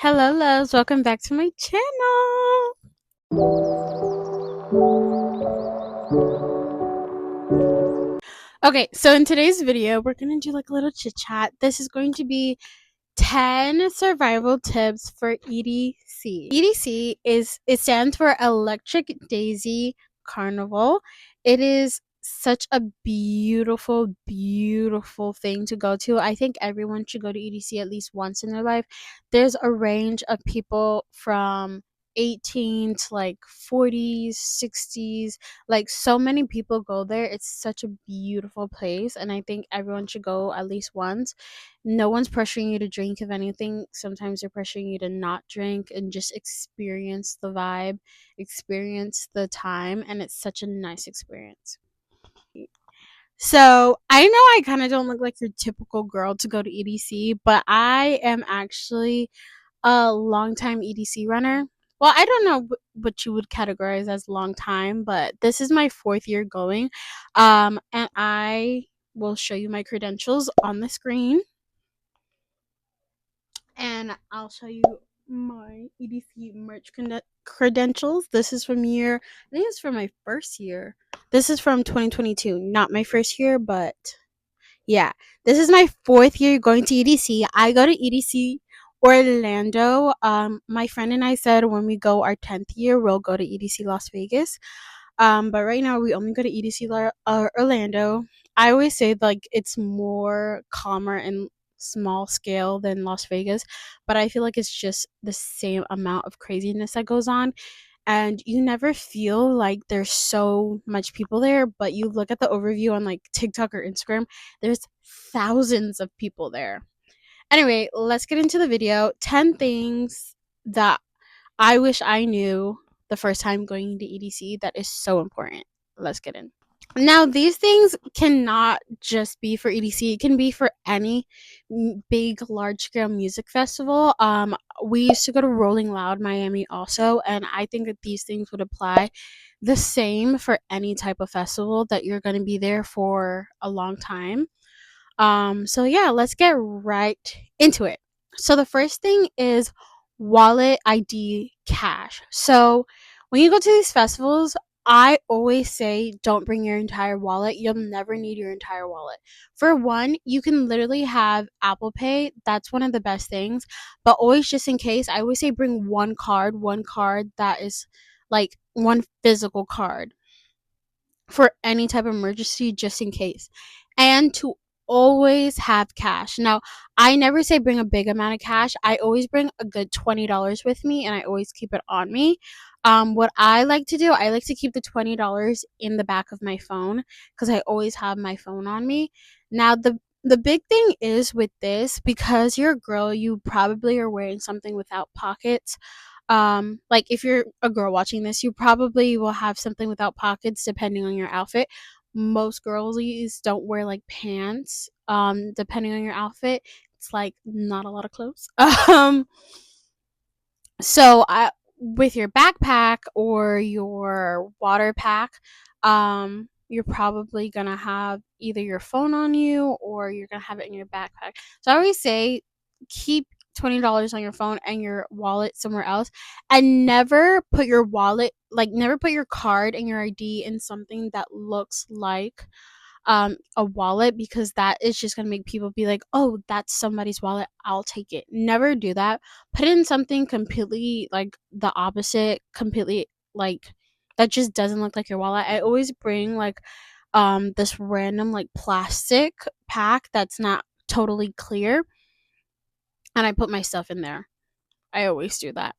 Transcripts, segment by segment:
Hello, loves. Welcome back to my channel. Okay, so in today's video, we're going to do like a little chit chat. This is going to be 10 survival tips for EDC. EDC it stands for Electric Daisy Carnival. It is such a beautiful thing to go to. I think everyone should go to EDC at least once in their life. There's a range of people from 18 to like 40s, 60s. Like so many people go there. It's such a beautiful place and I think everyone should go at least once. No one's pressuring you to drink. If anything, sometimes they're pressuring you to not drink and just experience the vibe, experience the time, and it's such a nice experience. So I know I kind of don't look like your typical girl to go to EDC, but I am actually a longtime EDC runner. Well, I don't know what you would categorize as long time, but this is my fourth year going. And I will show you my credentials on the screen. And I'll show you my EDC merch credentials. This is from I think it's from my first year. This is from 2022, not my first year, but yeah. This is my fourth year going to EDC. I go to EDC Orlando. My friend and I said when we go our 10th year, we'll go to EDC Las Vegas. But right now we only go to EDC Orlando. I always say like it's more calmer and small scale than Las Vegas, but I feel like it's just the same amount of craziness that goes on. And you never feel like there's so much people there, but you look at the overview on like TikTok or Instagram, there's thousands of people there. Anyway, let's get into the video. 10 things that I wish I knew the first time going to EDC that is so important. Let's get in. Now, these things cannot just be for EDC. It can be for any big, large-scale music festival. We used to go to Rolling Loud Miami also, and I think that these things would apply the same for any type of festival that you're going to be there for a long time. So yeah, let's get right into it. So the first thing is wallet, ID, cash. So when you go to these festivals, I always say don't bring your entire wallet. You'll never need your entire wallet. For one, you can literally have Apple Pay. That's one of the best things. But always, just in case, I always say bring one card that is like one physical card for any type of emergency, just in case. And to always have cash. Now, I never say bring a big amount of cash. I always bring a good $20 with me and I always keep it on me. What I like to do, I like to keep the $20 in the back of my phone because I always have my phone on me. Now, the big thing is with this, because you're a girl, you probably are wearing something without pockets. Like if you're a girl watching this, you probably will have something without pockets depending on your outfit. Most girlies don't wear like pants. Depending on your outfit, it's like not a lot of clothes. So I with your backpack or your water pack, you're probably gonna have either your phone on you or you're gonna have it in your backpack. So I always say keep $20 on your phone and your wallet somewhere else, and never put your wallet, like never put your card and your ID in something that looks like a wallet, because that is just gonna make people be like, oh, that's somebody's wallet, I'll take it. Never do that. Put it in something completely like the opposite, completely like that just doesn't look like your wallet. I always bring like this random like plastic pack that's not totally clear, and I put my stuff in there. I always do that.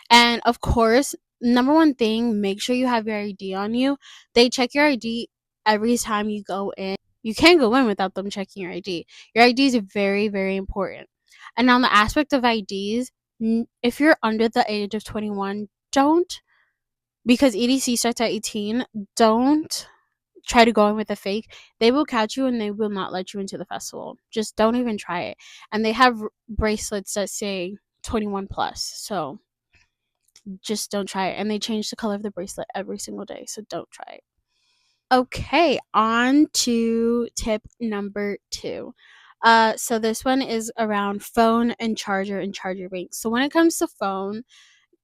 And of course, number one thing, make sure you have your ID on you. They check your ID every time you go in. You can't go in without them checking your ID. Your ID is very important. And on the aspect of IDs, if you're under the age of 21, don't, because EDC starts at 18, don't try to go in with a fake. They will catch you and they will not let you into the festival. Just don't even try it. And they have bracelets that say 21 plus. So just don't try it. And they change the color of the bracelet every single day. So don't try it. Okay, on to tip number 2. So this one is around phone and charger banks. So when it comes to phone,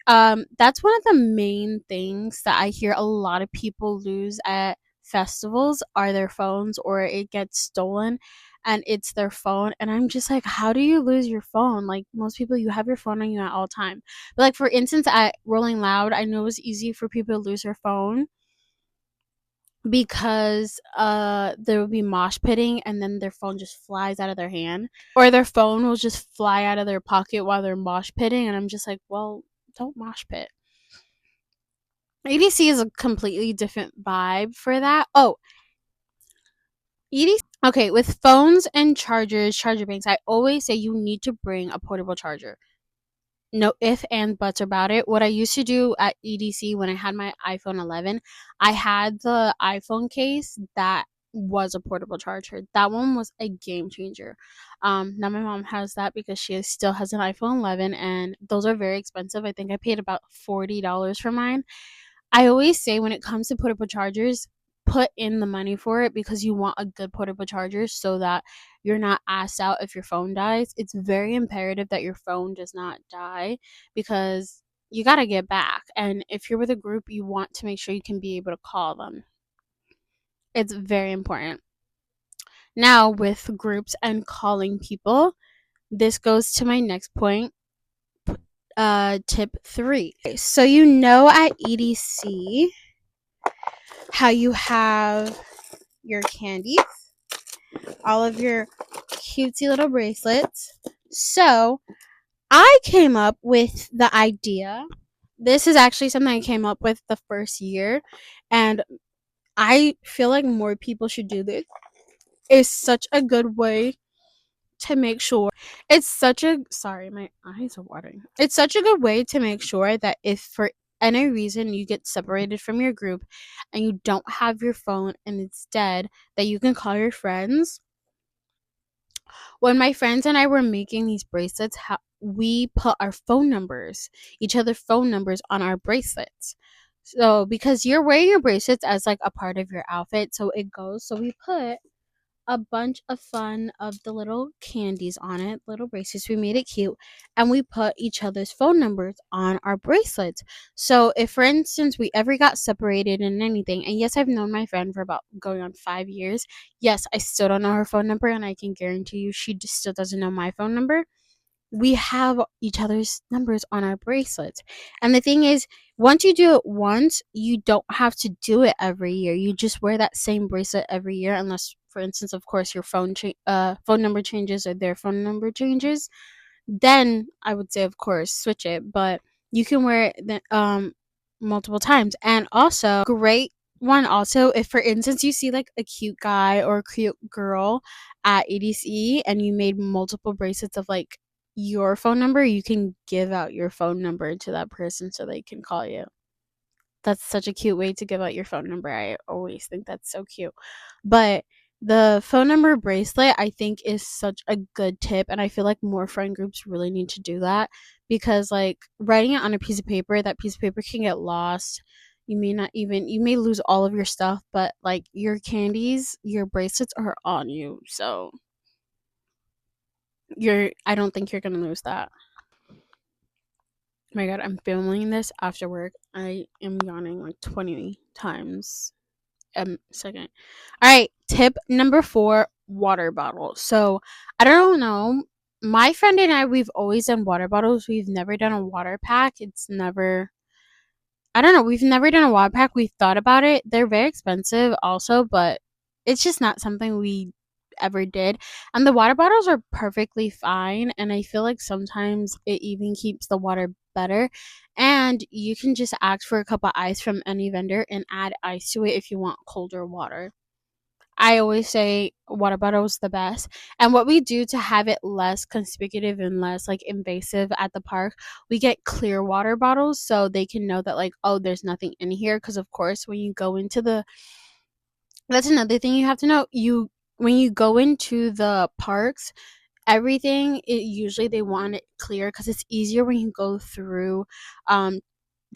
that's one of the main things that I hear a lot of people lose at festivals are their phones, or it gets stolen and it's their phone. And I'm just like, how do you lose your phone? Like, most people, you have your phone on you at all time. But like, for instance, at Rolling Loud, I know it's easy for people to lose their phone because there will be mosh pitting and then their phone just flies out of their hand, or their phone will just fly out of their pocket while they're mosh pitting. And I'm just like, well, don't mosh pit. EDC is a completely different vibe for that. Oh, EDC. Okay, with phones and charger banks, I always say you need to bring a portable charger. No if and buts about it. What I used to do at EDC when I had my iPhone 11, I had the iPhone case that was a portable charger. That one was a game changer. Now my mom has that because she still has an iPhone 11, and those are very expensive. I think I paid about $40 for mine. I always say when it comes to portable chargers, put in the money for it because you want a good portable charger so that you're not asked out if your phone dies. It's very imperative that your phone does not die because you got to get back. And if you're with a group, you want to make sure you can be able to call them. It's very important. Now, with groups and calling people, this goes to my next point. Tip 3. So, at EDC, how you have your candies, all of your cutesy little bracelets. So I came up with the idea. This is actually something I came up with the first year, and I feel like more people should do this. It's such a good way to make sure my eyes are watering. It's such a good way to make sure that if for any reason you get separated from your group and you don't have your phone and it's dead, that you can call your friends. When my friends and I were making these bracelets, we put our phone numbers, each other's phone numbers, on our bracelets. So because you're wearing your bracelets as like a part of your outfit, so it goes. So we put a bunch of fun of the little candies on it, little bracelets. We made it cute, and we put each other's phone numbers on our bracelets. So if, for instance, we ever got separated in anything, and yes, I've known my friend for about going on 5 years. Yes, I still don't know her phone number, and I can guarantee you she still doesn't know my phone number. We have each other's numbers on our bracelets. And the thing is, once you do it once, you don't have to do it every year. You just wear that same bracelet every year, unless, for instance, of course, your phone number changes or their phone number changes. Then I would say, of course, switch it. But you can wear it multiple times. And also, great one also, if for instance you see like a cute guy or a cute girl at EDC and you made multiple bracelets of like your phone number, you can give out your phone number to that person so they can call you. That's such a cute way to give out your phone number. I always think that's so cute. But the phone number bracelet, I think, is such a good tip. And I feel like more friend groups really need to do that because, like, writing it on a piece of paper, that piece of paper can get lost. You may lose all of your stuff, but like your candies, your bracelets are on you. So I don't think you're going to lose that. Oh my god, I'm filming this after work. I am yawning like 20 times a second. All right, tip number 4, water bottle. So, I don't know. My friend and I, we've always done water bottles. We've never done a water pack. I don't know. We've never done a water pack. We've thought about it. They're very expensive also, but it's just not something we ever did. And the water bottles are perfectly fine. And I feel like sometimes it even keeps the water better. And you can just ask for a cup of ice from any vendor and add ice to it if you want colder water. I always say water bottle is the best. And what we do to have it less conspicuous and less like invasive at the park, we get clear water bottles so they can know that like, oh, there's nothing in here. Because of course, when you go into that's another thing you have to know. When you go into the parks, everything, usually they want it clear because it's easier when you go through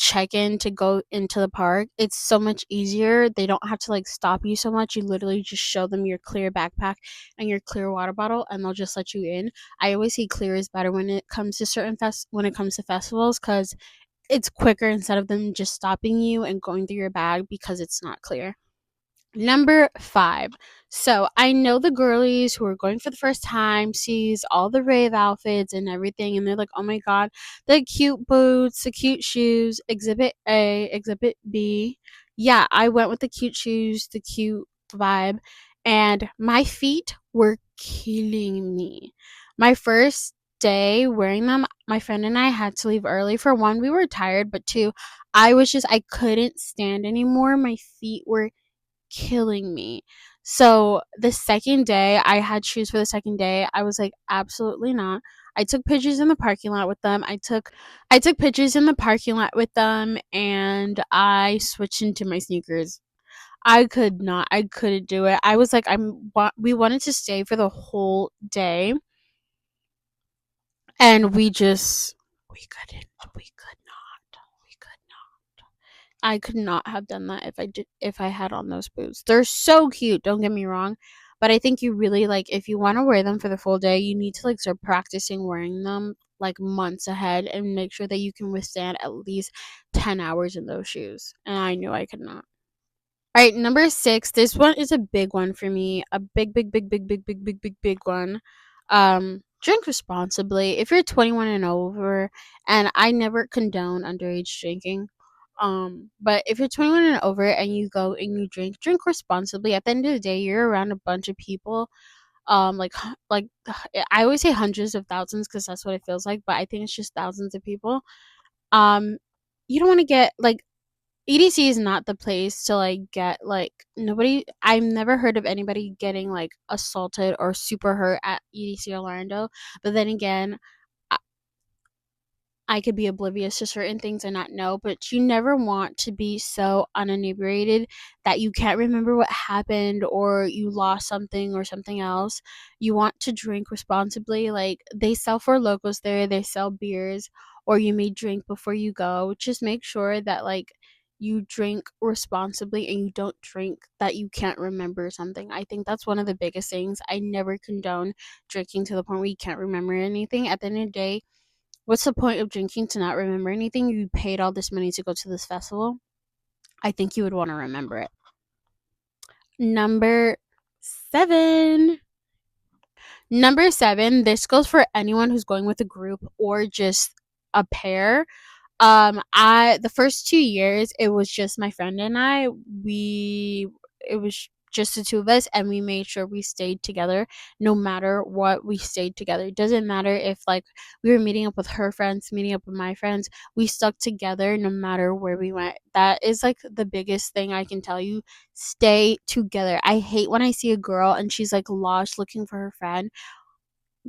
check in to go into the park, it's so much easier. They don't have to like stop you so much. You literally just show them your clear backpack and your clear water bottle, and they'll just let you in. I always say clear is better when it comes to when it comes to festivals, because it's quicker instead of them just stopping you and going through your bag because it's not clear. Number 5. So I know the girlies who are going for the first time sees all the rave outfits and everything, and they're like, oh my god, the cute boots, the cute shoes, exhibit A, exhibit B. Yeah, I went with the cute shoes, the cute vibe, and my feet were killing me. My first day wearing them, my friend and I had to leave early. For one, we were tired, but two, I couldn't stand anymore. My feet were killing me. So the second day, I had shoes for the second day. I was like, absolutely not. I took pictures in the parking lot with them. I took pictures in the parking lot with them, and I switched into my sneakers. I could not. I couldn't do it. I was like, we wanted to stay for the whole day, and we couldn't. We could not. We could not. I could not have done that if I had on those boots. They're so cute, don't get me wrong, but I think you really like, if you want to wear them for the full day, you need to like start practicing wearing them like months ahead and make sure that you can withstand at least 10 hours in those shoes. And I knew I could not. All right, number 6. This one is a big one for me. A big, big, big, big, big, big, big, big, big one. Drink responsibly. If you're 21 and over, and I never condone underage drinking. But if you're 21 and over and you go and you drink responsibly. At the end of the day, you're around a bunch of people. Like I always say hundreds of thousands because that's what it feels like, but I think it's just thousands of people. Um, you don't want to get like, EDC is not the place to like get like, nobody, I've never heard of anybody getting like assaulted or super hurt at EDC Orlando. But then again, I could be oblivious to certain things and not know, but you never want to be so uninebriated that you can't remember what happened or you lost something or something else. You want to drink responsibly. Like, they sell for locals there, they sell beers, or you may drink before you go. Just make sure that like you drink responsibly and you don't drink that you can't remember something. I think that's one of the biggest things. I never condone drinking to the point where you can't remember anything. At the end of the day, what's the point of drinking to not remember anything? You paid all this money to go to this festival. I think you would want to remember it. Number 7. Number 7, this goes for anyone who's going with a group or just a pair. I The first 2 years it was just my friend and I. It was just the two of us, and we made sure we stayed together no matter what. We stayed together. It doesn't matter if like we were meeting up with her friends, meeting up with my friends. We stuck together no matter where we went. That is like the biggest thing I can tell you. Stay together. I hate when I see a girl and she's like lost looking for her friend.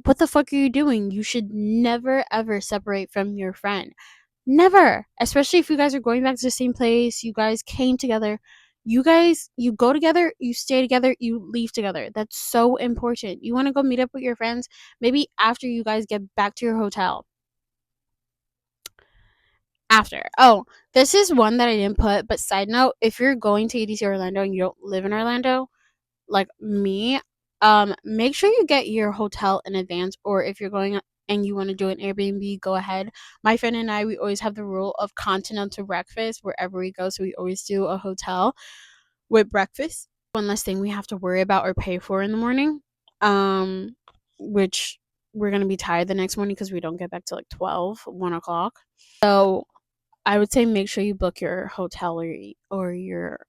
What the fuck are you doing? You should never ever separate from your friend. Never. Especially if you guys are going back to the same place, you guys came together. You go together, you stay together, you leave together. That's so important. You want to go meet up with your friends maybe after you guys get back to your hotel. After. Oh, this is one that I didn't put, but side note, if you're going to EDC Orlando and you don't live in Orlando, like me, make sure you get your hotel in advance, or if you're going and you want to do an Airbnb, go ahead. My friend and I, we always have the rule of continental breakfast wherever we go, so we always do a hotel with breakfast. One less thing we have to worry about or pay for in the morning, which we're gonna be tired the next morning because we don't get back to like 1 o'clock. So I would say make sure you book your hotel or your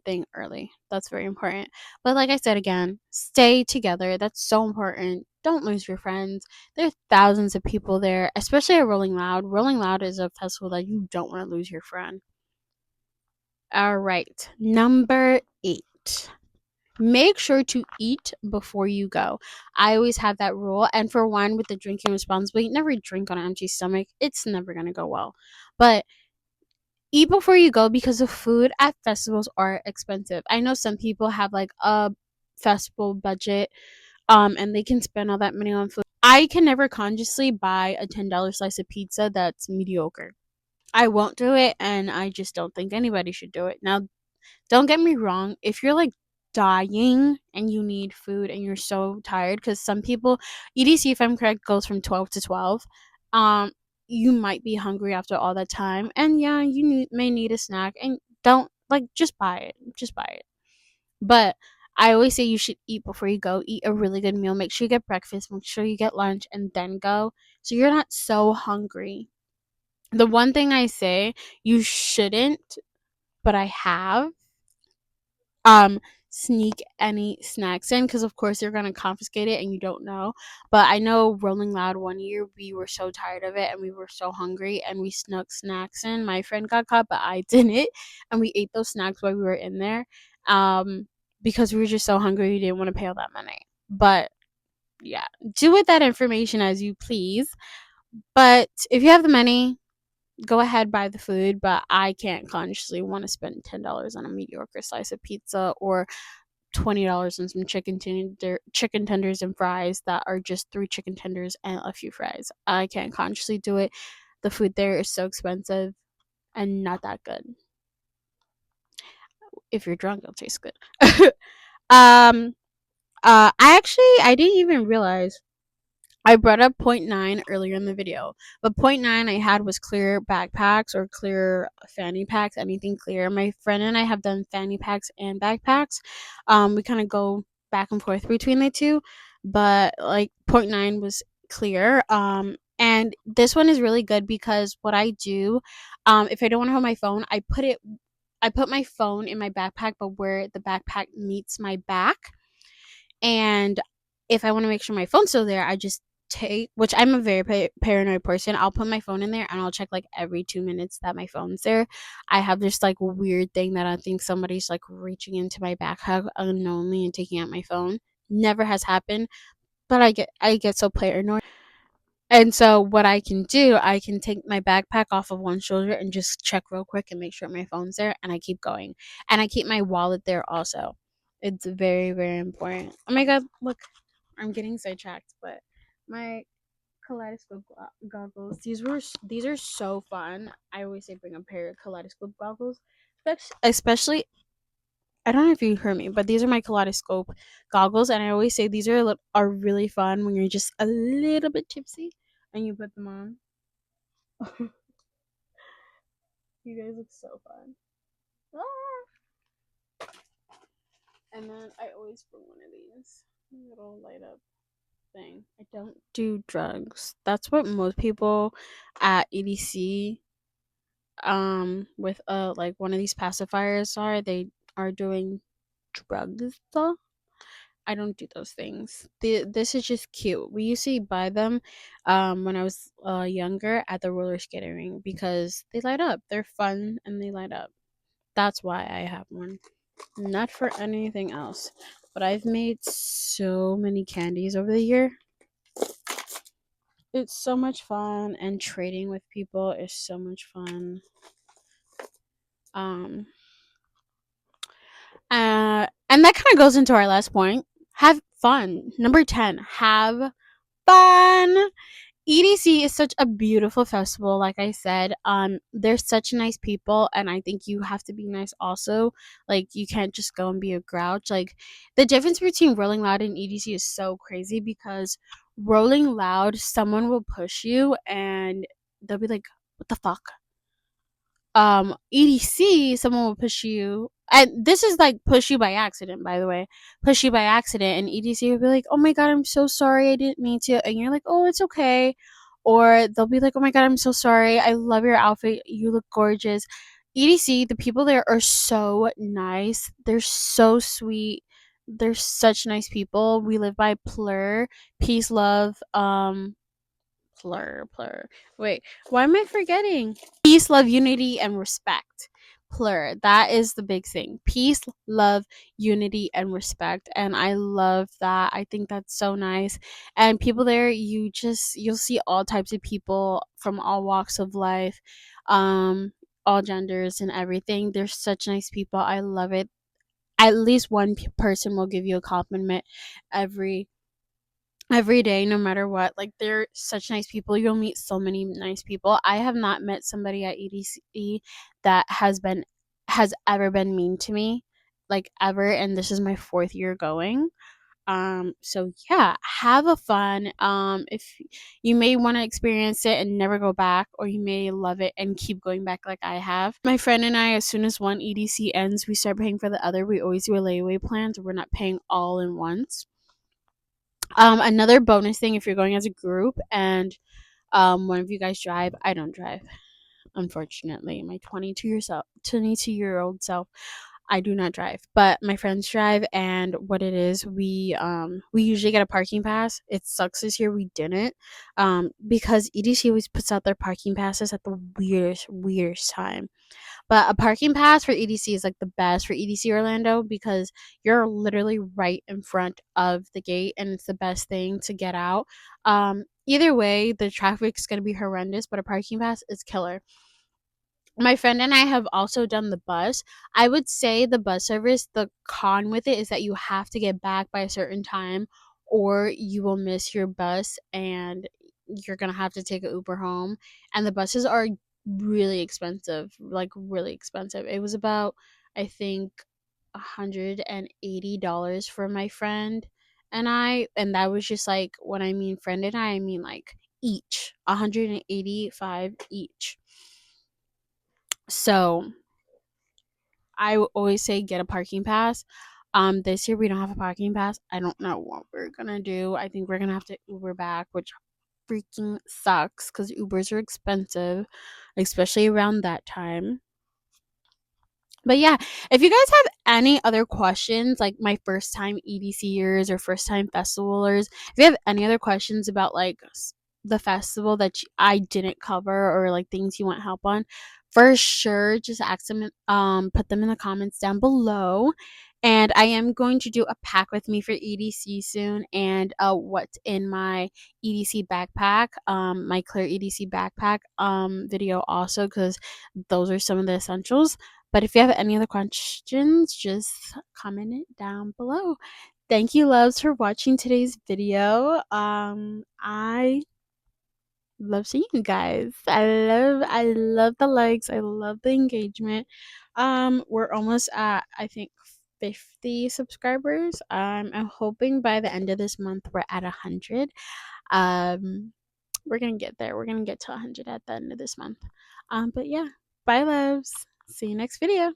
thing early. That's very important. But like I said again, stay together. That's so important. Don't lose your friends. There are thousands of people there, especially at Rolling Loud. Rolling Loud is a festival that you don't want to lose your friend. All right, number 8. Make sure to eat before you go. I always have that rule. And for one, with the drinking responsibly, never drink on an empty stomach. It's never going to go well. But eat before you go because the food at festivals are expensive. I know some people have like a festival budget and they can spend all that money on food. I can never consciously buy a $10 slice of pizza that's mediocre. I won't do it, and I just don't think anybody should do it. Now, don't get me wrong, if you're like dying and you need food and you're so tired, because some people, EDC, if I'm correct, goes from 12 to 12. Um, you might be hungry after all that time, and yeah, may need a snack, and don't like just buy it. Just buy it. But I always say you should eat before you go. Eat a really good meal. Make sure you get breakfast. Make sure you get lunch, and then go. So you're not so hungry. The one thing I say you shouldn't, but I have, um sneak any snacks in, because of course you're gonna confiscate it and you don't know. But I know Rolling Loud, one year we were so tired of it and we were so hungry and we snuck snacks in. My friend got caught, but I didn't, and we ate those snacks while we were in there, because we were just so hungry we didn't want to pay all that money. But yeah, do with that information as you please. But if you have the money, go ahead, buy the food. But I can't consciously want to spend $10 on a mediocre slice of pizza, or $20 on some chicken tenders and fries that are just three chicken tenders and a few fries. I can't consciously do it. The food there is so expensive and not that good. If you're drunk, it'll taste good. um I didn't even realize I brought up point nine earlier in the video, but point nine I had was clear backpacks or clear fanny packs, anything clear. My friend and I have done fanny packs and backpacks. We kind of go back and forth between the two, but like point nine was clear. And this one is really good because what I do, if I don't want to hold my phone, I put my phone in my backpack, but where the backpack meets my back. And if I want to make sure my phone's still there, I just take, which I'm a very paranoid person. I'll put my phone in there and I'll check like every 2 minutes that my phone's there. I have this like weird thing that I think somebody's like reaching into my backpack unknowingly and taking out my phone. Never has happened, but I get so paranoid. And so what I can do, I can take my backpack off of one shoulder and just check real quick and make sure my phone's there, and I keep going. And I keep my wallet there also. It's very, very important. Oh my god, look, I'm getting sidetracked, but my kaleidoscope goggles, these are so fun. I always say bring a pair of kaleidoscope goggles. Especially, I don't know if you heard me, but these are my kaleidoscope goggles, and I always say these are really fun when you're just a little bit tipsy and you put them on. You guys look so fun. Ah! And then I always bring one of these little light up thing. I don't do drugs. That's what most people at EDC, with like one of these pacifiers are. They are doing drugs. I don't do those things. This is just cute. We used to buy them when I was younger at the roller skating rink because they light up. They're fun and they light up. That's why I have one. Not for anything else. But I've made so many candies over the year. It's so much fun, and trading with people is so much fun. Um and that kind of goes into our last point. Have fun. Number 10, have fun. EDC is such a beautiful festival, like I said. They're such nice people, and I think you have to be nice also. Like, you can't just go and be a grouch. Like, the difference between Rolling Loud and EDC is so crazy because Rolling Loud, someone will push you and they'll be like, what the fuck? EDC, someone will push you, and this is like push you by accident, by the way, push you by accident, and EDC will be like, oh my god, I'm so sorry, I didn't mean to, and you're like, oh, it's okay. Or they'll be like, oh my god, I'm so sorry, I love your outfit, you look gorgeous. EDC, the people there are so nice, they're so sweet, they're such nice people. We live by plur, peace, love, plur. Wait, why am I forgetting? Peace, love, unity, and respect. Plur. That is the big thing. Peace, love, unity, and respect. And I love that. I think that's so nice. And people there, you'll see all types of people from all walks of life, all genders and everything. They're such nice people. I love it. At least one person will give you a compliment every every day, no matter what. Like, they're such nice people. You'll meet so many nice people. I have not met somebody at EDC that has ever been mean to me, like, ever, and this is my 4th year going. So yeah, have a fun. If you may want to experience it and never go back, or you may love it and keep going back like I have. My friend and I, as soon as one EDC ends, we start paying for the other. We always do a layaway plan, so we're not paying all in once. Another bonus thing, if you're going as a group and one of you guys drive, I don't drive, unfortunately. My 22-year-old self, I do not drive, but my friends drive. And what it is, we usually get a parking pass. It sucks this year we didn't, because EDC always puts out their parking passes at the weirdest time. But a parking pass for EDC is like the best for EDC Orlando, because you're literally right in front of the gate, and it's the best thing to get out. Either way, the traffic's gonna be horrendous, but a parking pass is killer. My friend and I have also done the bus. I would say the bus service, the con with it is that you have to get back by a certain time, or you will miss your bus and you're going to have to take an Uber home. And the buses are really expensive, like really expensive. It was about, I think, $180 for my friend and I. And that was just like, when I mean friend and I mean like each, 185 each. So I always say get a parking pass. This year we don't have a parking pass. I don't know what we're gonna do. I think we're gonna have to Uber back, which freaking sucks because Ubers are expensive, especially around that time. But yeah, if you guys have any other questions, like my first time EDCers or first time festivalers, if you have any other questions about like the festival that I didn't cover, or like things you want help on, for sure, just ask them. Put them in the comments down below. And I am going to do a pack with me for EDC soon, and what's in my EDC backpack, my clear EDC backpack video also, because those are some of the essentials. But if you have any other questions, just comment it down below. Thank you, loves, for watching today's video. I love seeing you guys. I love the likes. I love the engagement. We're almost at, I think, 50 subscribers. I'm hoping by the end of this month we're at 100. We're gonna get there. We're gonna get to 100 at the end of this month. But yeah, bye, loves. See you next video.